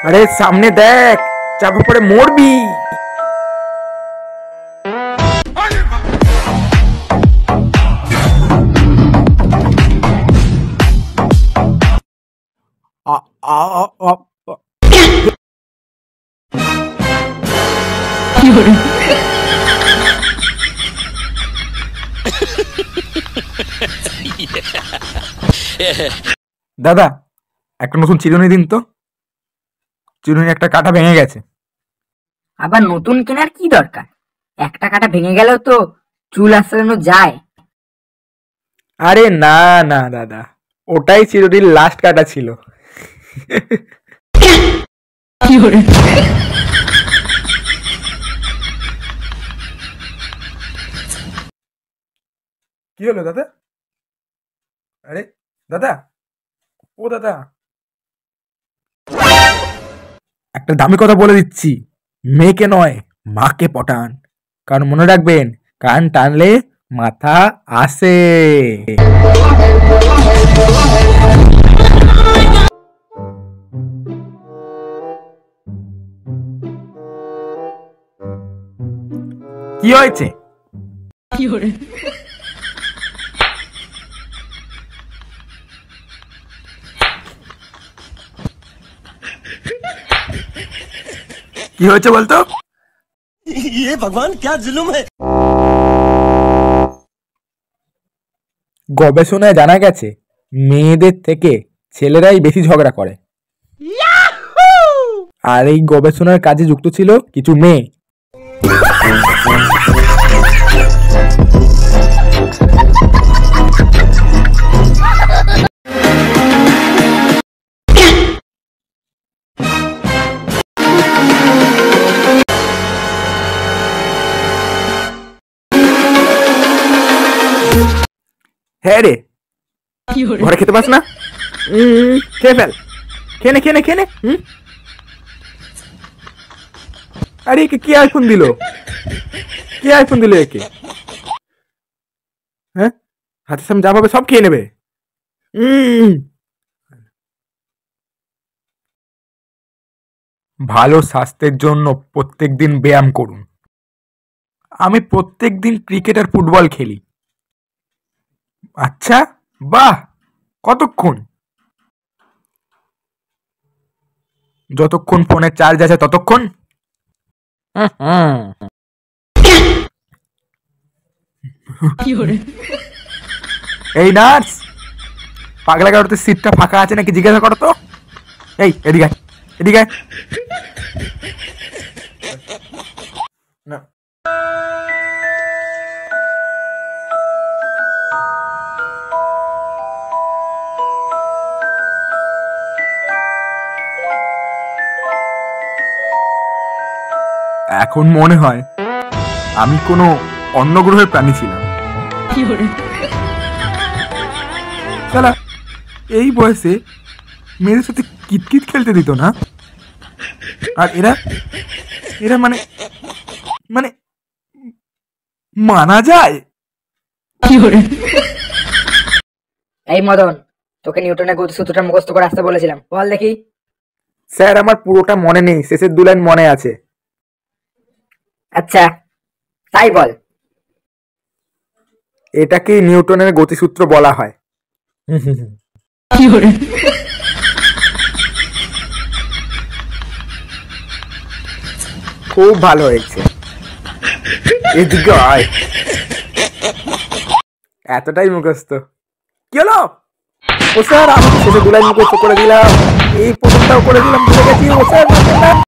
আরে সামনে দেখ, চাপা পড়ে মরবি। আ আ আ আ দাদা, একটা নতুন চিরুনি দিন তো। চিরুনি একটা কাঁটা ভেঙে গেছে। আবার নতুন কেনার কি দরকার? একটা কাটা ভেঙে গেলেও তো চুল আঁচড়ানো যায়। আরে না না দাদা, ওটাই চিরুনির লাস্ট কাটা ছিল। কি হলো দাদা? আরে দাদা, ও দাদা, একটা দামি কথা বলে দিচ্ছি, মেয়েকে নয় মাকে পটান। কারণ মনে রাখবেন, কান টানলে মাথা আসে। কি হয়েছে? কি হয়েছে বলতো? ये भगवान क्या जुल्म है। গবেষণায় জানা গেছে, মেয়েদের থেকে ছেলেরাই বেশি ঝগড়া করে। আর এই গবেষণার কাজে যুক্ত ছিল কিছু মেয়ে। হ্যাঁ রে, ঘরে খেতে পাস না? খেয়ে ফেল, খেনে খেনে খেনে। আরে একে কে আইফোন দিল? কে আইফোন দিল একে? হ্যাঁ, হাতের সামনে যা পাবে সব খেয়ে নেবে। ভালো স্বাস্থ্যের জন্য প্রত্যেক দিন ব্যায়াম করুন। আমি প্রত্যেক দিন ক্রিকেট আর ফুটবল খেলি। আচ্ছা, বাহ, কতক্ষণ? যতক্ষণ ফোনে চার্জ আছে ততক্ষণ। এই নার্স, পাগলা গাড়িতে সিটটা ফাঁকা আছে নাকি জিজ্ঞাসা করো তো। এই এদিকে আয়, এদিকে আয়। না, এখন মনে হয় আমি কোনো অন্য গ্রহের প্রাণী ছিলাম। শালা, এই বয়সে মেয়েদের সাথে কিতকিত খেলতে দিত না। আর এরা এরা মানে মানে মানা যায়। এই মদন, তোকে নিউটনের গতিসূত্রটা মুখস্থ করে আসতে বলেছিলাম, বল দেখি। স্যার, আমার পুরোটা মনে নেই, শেষের 2 লাইন মনে আছে। আচ্ছা, তাই বল। এটাকে নিউটনের গতিসূত্র বলা হয়। খুব ভালো হয়েছে, এদিকে আয়। এতটাই মুখস্থ। কি হলো? ও স্যার, আমি শেষে 2 লাইন মুখস্থ করে দিলাম, এই প্রথমটাও করে দিলাম, ভুলে গেছি। ও স্যার,